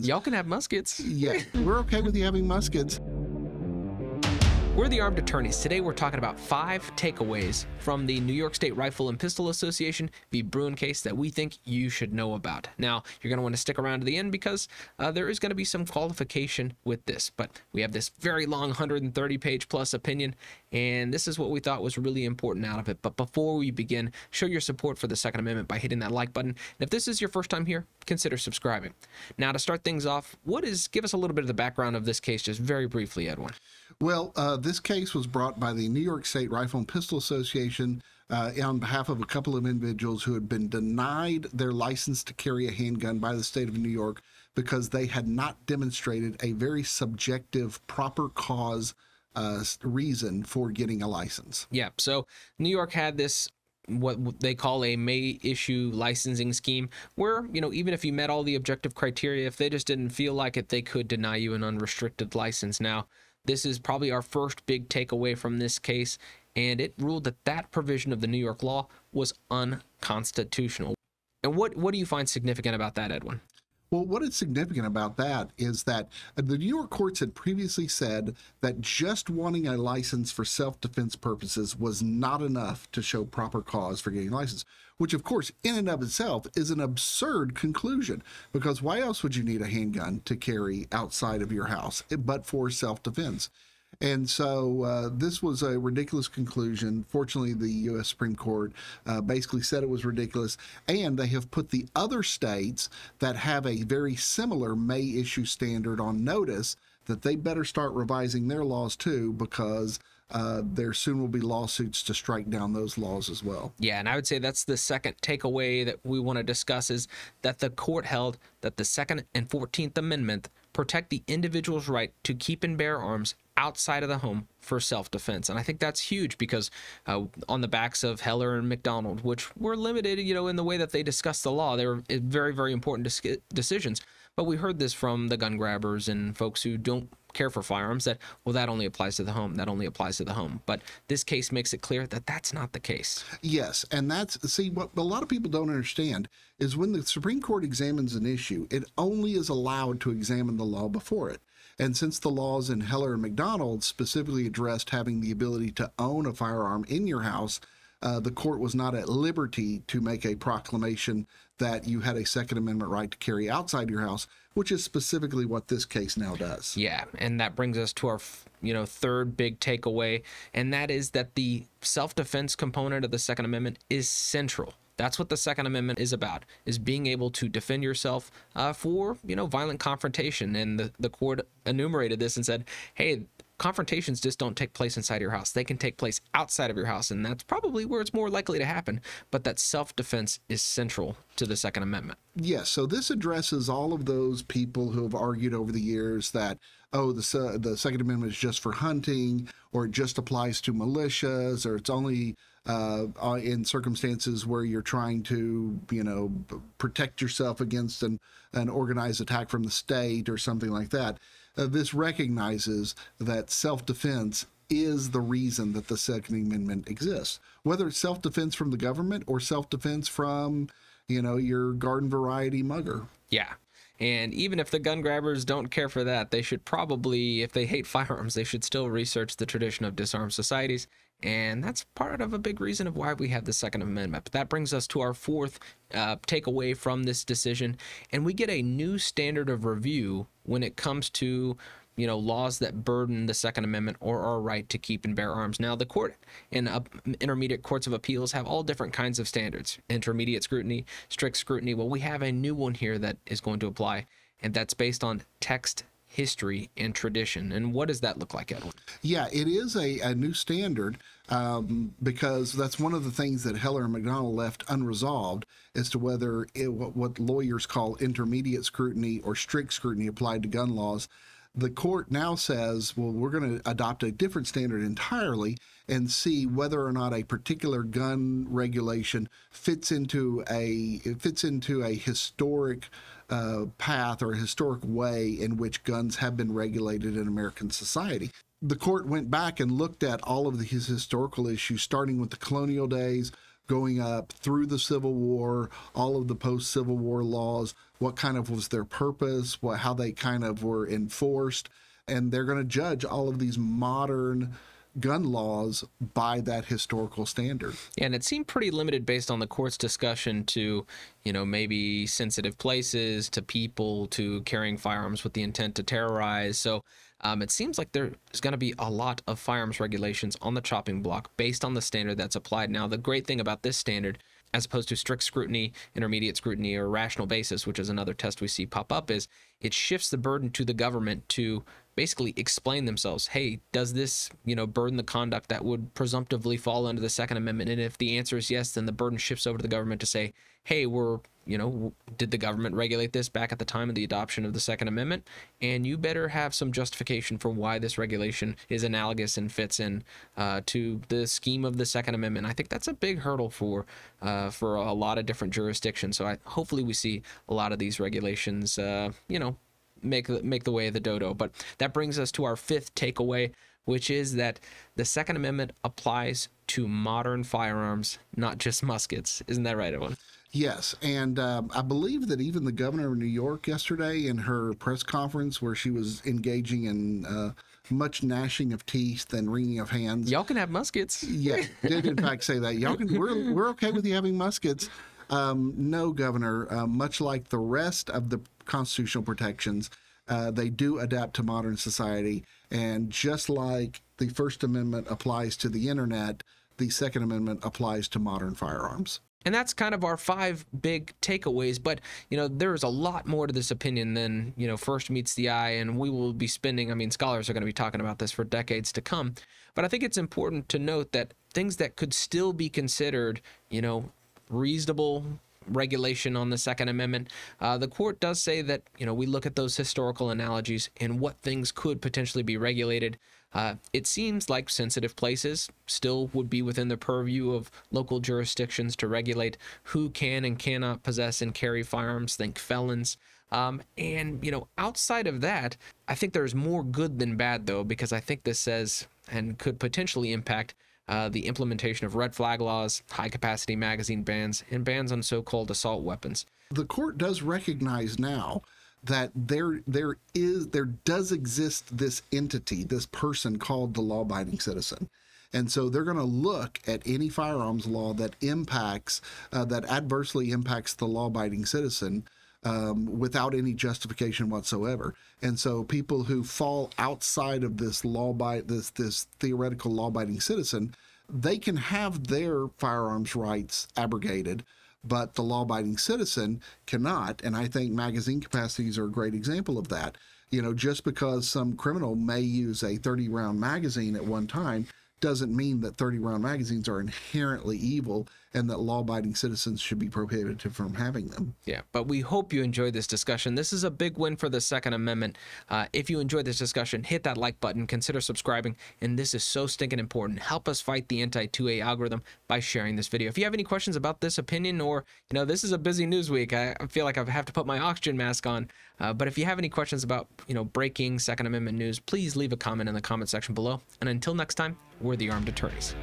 guns. Y'all can have muskets. Yeah, we're okay with you having muskets. We're the Armed Attorneys. Today we're talking about 5 takeaways from the New York State Rifle and Pistol Association v. Bruen case that we think you should know about. Now, you're going to want to stick around to the end because there is going to be some qualification with this, but we have this very long 130-page plus opinion, and this is what we thought was really important out of it. But before we begin, show your support for the Second Amendment by hitting that like button. And if this is your first time here, consider subscribing. Now, to start things off, give us a little bit of the background of this case just very briefly, Edwin. Well, this case was brought by the New York State Rifle and Pistol Association on behalf of a couple of individuals who had been denied their license to carry a handgun by the state of New York because they had not demonstrated a very subjective, proper cause reason for getting a license. Yeah, so New York had this what they call a may issue licensing scheme where, even if you met all the objective criteria, if they just didn't feel like it, they could deny you an unrestricted license. Now, this is probably our first big takeaway from this case, and it ruled that that provision of the New York law was unconstitutional. And what do you find significant about that, Edwin? Well, what is significant about that is that the New York courts had previously said that just wanting a license for self-defense purposes was not enough to show proper cause for getting a license, which of course in and of itself is an absurd conclusion, because why else would you need a handgun to carry outside of your house but for self-defense? And so this was a ridiculous conclusion. Fortunately, the U.S. Supreme Court basically said it was ridiculous, and they have put the other states that have a very similar may issue standard on notice that they better start revising their laws too, because there soon will be lawsuits to strike down those laws as well. Yeah, and I would say that's the second takeaway that we want to discuss, is that the court held that the Second and 14th Amendment protect the individual's right to keep and bear arms outside of the home for self-defense. And I think that's huge because on the backs of Heller and McDonald, which were limited, in the way that they discussed the law, they were very, very important decisions. But we heard this from the gun grabbers and folks who don't care for firearms that, well, that only applies to the home. That only applies to the home. But this case makes it clear that that's not the case. Yes, and what a lot of people don't understand is when the Supreme Court examines an issue, it only is allowed to examine the law before it. And since the laws in Heller and McDonald specifically addressed having the ability to own a firearm in your house, the court was not at liberty to make a proclamation that you had a Second Amendment right to carry outside your house, which is specifically what this case now does. Yeah, and that brings us to our, third big takeaway, and that is that the self-defense component of the Second Amendment is central. That's what the Second Amendment is about, is being able to defend yourself for, violent confrontation. And the court enumerated this and said, hey, confrontations just don't take place inside your house. They can take place outside of your house, and that's probably where it's more likely to happen. But that self-defense is central to the Second Amendment. Yes, so this addresses all of those people who have argued over the years that, oh, the Second Amendment is just for hunting, or it just applies to militias, or it's only in circumstances where you're trying to, protect yourself against an organized attack from the state or something like that. This recognizes that self-defense is the reason that the Second Amendment exists, whether it's self-defense from the government or self-defense from, your garden variety mugger. Yeah. And even if the gun grabbers don't care for that, they should probably, if they hate firearms, they should still research the tradition of disarmed societies. And that's part of a big reason of why we have the Second Amendment. But that brings us to our fourth takeaway from this decision. And we get a new standard of review when it comes to, laws that burden the Second Amendment or our right to keep and bear arms. Now, the court and intermediate courts of appeals have all different kinds of standards: intermediate scrutiny, strict scrutiny. Well, we have a new one here that is going to apply, and that's based on text, history, and tradition. And what does that look like, Edwin? Yeah, it is a new standard because that's one of the things that Heller and McDonald left unresolved as to whether what lawyers call intermediate scrutiny or strict scrutiny applied to gun laws. The court now says, well, we're going to adopt a different standard entirely and see whether or not a particular gun regulation fits into a historic path or a historic way in which guns have been regulated in American society. The court went back and looked at all of his historical issues, starting with the colonial days, going up through the Civil War, all of the post-Civil War laws, what kind of was their purpose, how they kind of were enforced, and they're going to judge all of these modern gun laws by that historical standard. Yeah, and it seemed pretty limited based on the court's discussion to, maybe sensitive places, to people, to carrying firearms with the intent to terrorize. So it seems like there's going to be a lot of firearms regulations on the chopping block based on the standard that's applied. Now, the great thing about this standard, as opposed to strict scrutiny, intermediate scrutiny, or rational basis, which is another test we see pop up, is it shifts the burden to the government to basically explain themselves. Hey, does this, burden the conduct that would presumptively fall under the Second Amendment? And if the answer is yes, then the burden shifts over to the government to say, hey, did the government regulate this back at the time of the adoption of the Second Amendment? And you better have some justification for why this regulation is analogous and fits in to the scheme of the Second Amendment. I think that's a big hurdle for a lot of different jurisdictions. So hopefully we see a lot of these regulations, make the way of the dodo. But that brings us to our fifth takeaway, which is that the Second Amendment applies to modern firearms, not just muskets. Isn't that right, Edwin? Yes, and I believe that even the governor of New York yesterday in her press conference, where she was engaging in much gnashing of teeth and wringing of hands. Y'all can have muskets. Yeah, did in fact say that. Y'all can. We're okay with you having muskets. No, Governor. Much like the rest of the constitutional protections, they do adapt to modern society, and just like the First Amendment applies to the internet, the Second Amendment applies to modern firearms. And that's kind of our 5 big takeaways. But, there's a lot more to this opinion than, first meets the eye. And we will be spending, scholars are going to be talking about this for decades to come. But I think it's important to note that things that could still be considered, reasonable regulation on the Second Amendment, the court does say that, we look at those historical analogies and what things could potentially be regulated. It seems like sensitive places still would be within the purview of local jurisdictions to regulate who can and cannot possess and carry firearms, think felons. And, outside of that, I think there's more good than bad, though, because I think this says and could potentially impact the implementation of red flag laws, high-capacity magazine bans, and bans on so-called assault weapons. The court does recognize now that there does exist this entity, this person called the law-abiding citizen. And so they're going to look at any firearms law that that adversely impacts the law-abiding citizen without any justification whatsoever. And so people who fall outside of this this theoretical law-abiding citizen, they can have their firearms rights abrogated, but the law-abiding citizen cannot. And I think magazine capacities are a great example of that. Just because some criminal may use a 30-round magazine at one time doesn't mean that 30-round magazines are inherently evil and that law-abiding citizens should be prohibited from having them. Yeah, but we hope you enjoyed this discussion. This is a big win for the Second Amendment. If you enjoyed this discussion, hit that like button, consider subscribing, and this is so stinking important. Help us fight the anti-2A algorithm by sharing this video. If you have any questions about this opinion, or, this is a busy news week, I feel like I have to put my oxygen mask on, but if you have any questions about, breaking Second Amendment news, please leave a comment in the comment section below. And until next time, we're the Armed Attorneys.